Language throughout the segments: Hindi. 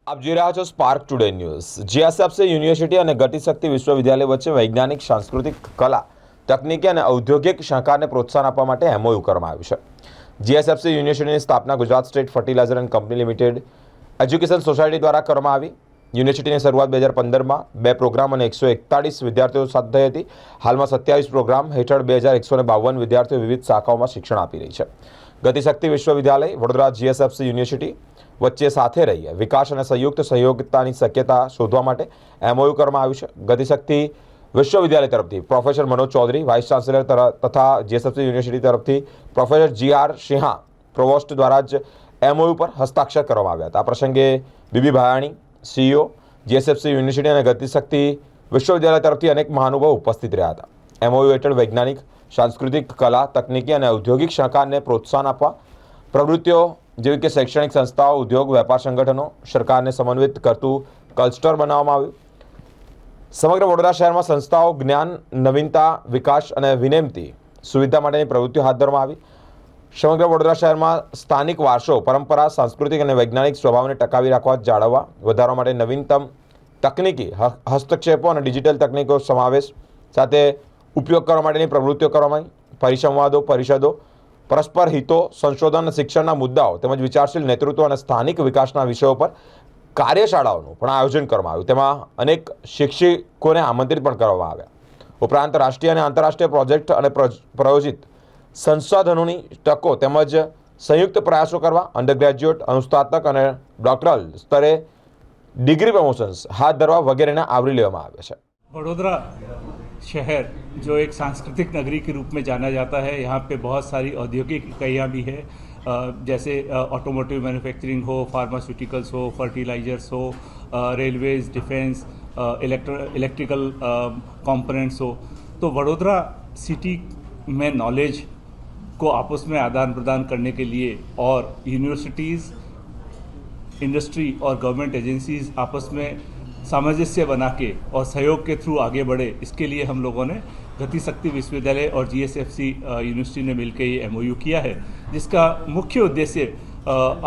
આપ જોઈ રહ્યા છો spark today news. GSFC university અને ગતિશક્તિ વિશ્વવિદ્યાલય વચ્ચે વૈજ્ઞાનિક, સાંસ્કૃતિક, કલા, તકનીકી અને ઔદ્યોગિક શાખાને પ્રોત્સાહન આપવા માટે એમઓયુ કરવામાં આવ્યું છે। જીએસએફસી યુનિવર્સિટીની સ્થાપના Gujarat state fertilizer and company limited education society દ્વારા કરવામાં આવી। યુનિવર્સિટીની શરૂઆત 2015માં 2 પ્રોગ્રામ અને 141 વિદ્યાર્થીઓ સાથે થઈ હતી। હાલમાં 27 પ્રોગ્રામ હેઠળ 2152 વિદ્યાર્થીઓ વિવિધ શાખાઓમાં શિક્ષણ આપી રહી છે। ગતિશક્તિ વિશ્વવિદ્યાલય વડોદરા જીએસએફસી યુનિવર્સિટી વચ્ચે સાથે રહી વિકાસ અને સંયુક્ત સહયોગિતાની શક્યતા શોધવા માટે એમઓયુ કરવામાં આવ્યું છે। ગતિશક્તિ વિશ્વવિદ્યાલય તરફથી professor Manoj Chaudhary, vice chancellor તથા જીએસએફસી યુનિવર્સિટી તરફથી પ્રોફેસર જીઆર સિંહા પ્રોવોસ્ટ દ્વારા જ એમઓયુ પર હસ્તાક્ષર કરવામાં આવ્યા હતા। આ પ્રસંગે BB Bhayani, CEO, GSFC university અને ગતિશક્તિ વિશ્વવિદ્યાલય તરફથી અનેક મહાનુભાવો ઉપસ્થિત રહ્યા હતા। એમઓયુ હેઠળ વૈજ્ઞાનિક, સાંસ્કૃતિક, કલા, તકનીકી અને ઔદ્યોગિક શાખાને પ્રોત્સાહન આપવા પ્રવૃત્તિઓ જેવી કે શૈક્ષણિક સંસ્થાઓ, ઉદ્યોગ, વેપાર સંગઠનો, સરકારને સમન્વિત કરતું ક્લસ્ટર બનાવવામાં આવ્યું। સમગ્ર વડોદરા શહેરમાં સંસ્થાઓ જ્ઞાન, નવીનતા, વિકાસ અને વિનમ્રતા સુવિધા માટેની પ્રવૃત્તિઓ હાથ ધરવામાં આવી। સમગ્ર વડોદરા શહેરમાં સ્થાનિક વારસો, પરંપરા, સાંસ્કૃતિક અને વૈજ્ઞાનિક સ્વભાવને ટકાવી રાખવા, જાળવવા, વધારવા માટે નવીનતમ તકનીકી હસ્તક્ષેપો અને ડિજિટલ તકનીકો સમાવેશ સાથે ઉપયોગ કરવા માટેની પ્રવૃત્તિઓ કરવામાં આવી। પરિસંવાદો, પરિષદો, પરસ્પર હિતો, સંશોધન અને શિક્ષણના મુદ્દાઓ તેમજ વિચારશીલ નેતૃત્વ અને સ્થાનિક વિકાસના વિષયો પર કાર્યશાળાઓનું પણ આયોજન કરવામાં આવ્યું। તેમાં અનેક શિક્ષકોને આમંત્રિત પણ કરવામાં આવ્યા। ઉપરાંત રાષ્ટ્રીય અને આંતરરાષ્ટ્રીય પ્રોજેક્ટ અને પ્રાયોજિત સંસાધનોની તકો તેમજ સંયુક્ત પ્રયાસો કરવા, અંડર ગ્રેજ્યુએટ, અનુસ્નાતક અને ડોક્ટરલ સ્તરે ડિગ્રી પ્રમોશન્સ હાથ ધરવા વગેરેને આવરી લેવામાં આવ્યા છે। वडोदरा शहर जो एक सांस्कृतिक नगरी के रूप में जाना जाता है, यहाँ पे बहुत सारी औद्योगिक इकाइयाँ भी है, जैसे ऑटोमोटिव मैन्युफैक्चरिंग हो, फार्मास्यूटिकल्स हो, फर्टिलाइजर्स हो, रेलवेज, डिफेंस, इलेक्ट्रिकल कंपोनेंट्स हो। तो वडोदरा सिटी में नॉलेज को आपस में आदान प्रदान करने के लिए और यूनिवर्सिटीज़, इंडस्ट्री और गवर्नमेंट एजेंसीज आपस में सामंजस्य बना के और सहयोग के थ्रू आगे बढ़े, इसके लिए हम लोगों ने गतिशक्ति विश्वविद्यालय और जीएसएफसी यूनिवर्सिटी ने मिलकर ये एमओयू किया है, जिसका मुख्य उद्देश्य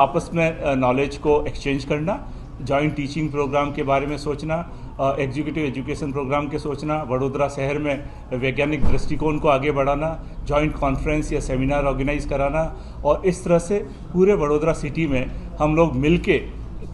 आपस में नॉलेज को एक्सचेंज करना, जॉइंट टीचिंग प्रोग्राम के बारे में सोचना, एग्जीक्यूटिव एजुकेशन प्रोग्राम के सोचना, वडोदरा शहर में वैज्ञानिक दृष्टिकोण को आगे बढ़ाना, जॉइंट कॉन्फ्रेंस या सेमिनार ऑर्गेनाइज कराना, और इस तरह से पूरे वडोदरा सिटी में हम लोग मिल के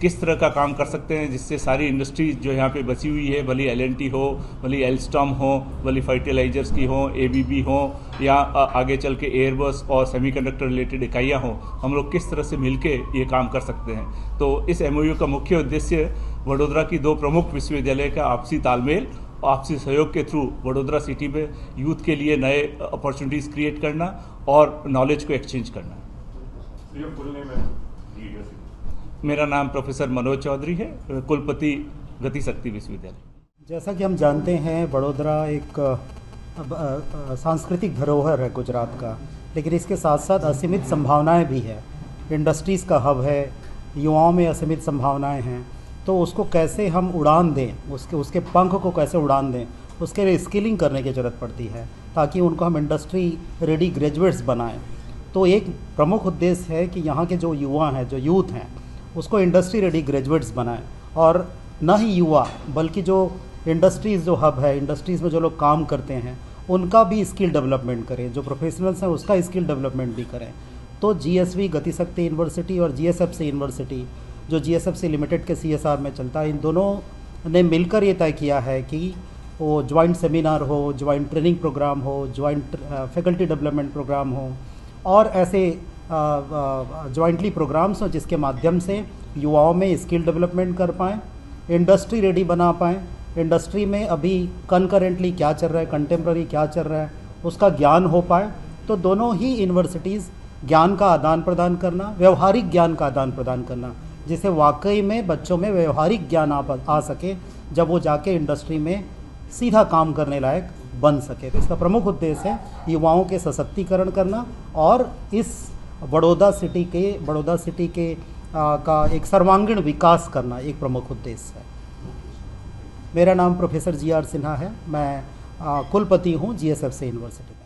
किस तरह का काम कर सकते हैं जिससे सारी इंडस्ट्रीज जो यहाँ पे बची हुई है, भली एलएनटी हो, भली एल्स्टॉम हो, भली फर्टिलाइजर्स की हो, एबीबी हो, या आगे चल के एयरबस और सेमीकंडक्टर रिलेटेड इकाइयाँ हों, हम लोग किस तरह से मिलके ये काम कर सकते हैं। तो इस एमओयू का मुख्य उद्देश्य वडोदरा की 2 प्रमुख विश्वविद्यालय का आपसी तालमेल, आपसी सहयोग के थ्रू वडोदरा सिटी में यूथ के लिए नए अपॉर्चुनिटीज़ क्रिएट करना और नॉलेज को एक्सचेंज करना। मेरा नाम प्रोफेसर मनोज चौधरी है, कुलपति गतिशक्ति विश्वविद्यालय। जैसा कि हम जानते हैं, वडोदरा एक सांस्कृतिक धरोहर है गुजरात का, लेकिन इसके साथ साथ असीमित संभावनाएं भी है। इंडस्ट्रीज़ का हब है, युवाओं में असीमित संभावनाएं हैं, तो उसको कैसे हम उड़ान दें, उसके पंख को कैसे उड़ान दें, उसके लिए स्किलिंग करने की ज़रूरत पड़ती है ताकि उनको हम इंडस्ट्री रेडी ग्रेजुएट्स बनाएं। तो एक प्रमुख उद्देश्य है कि यहाँ के जो युवा हैं, जो यूथ हैं, उसको इंडस्ट्री रेडी ग्रेजुएट्स बनाएं, और न ही युवा बल्कि जो इंडस्ट्रीज़ जो हब है, इंडस्ट्रीज़ में जो लोग काम करते हैं उनका भी स्किल डेवलपमेंट करें, जो प्रोफेशनल्स हैं उसका स्किल डेवलपमेंट भी करें। तो जीएसवी गतिशक्ति यूनिवर्सिटी और जीएसएफसी यूनिवर्सिटी जो जीएसएफसी लिमिटेड के सीएसआर में चलता है, इन दोनों ने मिलकर ये तय किया है कि वो ज्वाइंट सेमिनार हो, ज्वाइंट ट्रेनिंग प्रोग्राम हो, ज्वाइंट फैकल्टी डेवलपमेंट प्रोग्राम हो, और ऐसे जॉइंटली प्रोग्राम्स हो जिसके माध्यम से युवाओं में स्किल डेवलपमेंट कर पाएँ, इंडस्ट्री रेडी बना पाएँ। इंडस्ट्री में अभी कनकरेंटली क्या चल रहा है, कंटेम्प्ररी क्या चल रहा है, उसका ज्ञान हो पाए। तो दोनों ही यूनिवर्सिटीज़ ज्ञान का आदान प्रदान करना, व्यवहारिक ज्ञान का आदान प्रदान करना, जिससे वाकई में बच्चों में व्यवहारिक ज्ञान आ सके, जब वो जाके इंडस्ट्री में सीधा काम करने लायक बन सके। तो इसका प्रमुख उद्देश्य है युवाओं के सशक्तिकरण करना और इस बड़ौदा सिटी के का एक सर्वांगीण विकास करना एक प्रमुख उद्देश्य है। मेरा नाम प्रोफेसर जीआर सिन्हा है, मैं कुलपति हूँ जीएसएफसी यूनिवर्सिटी।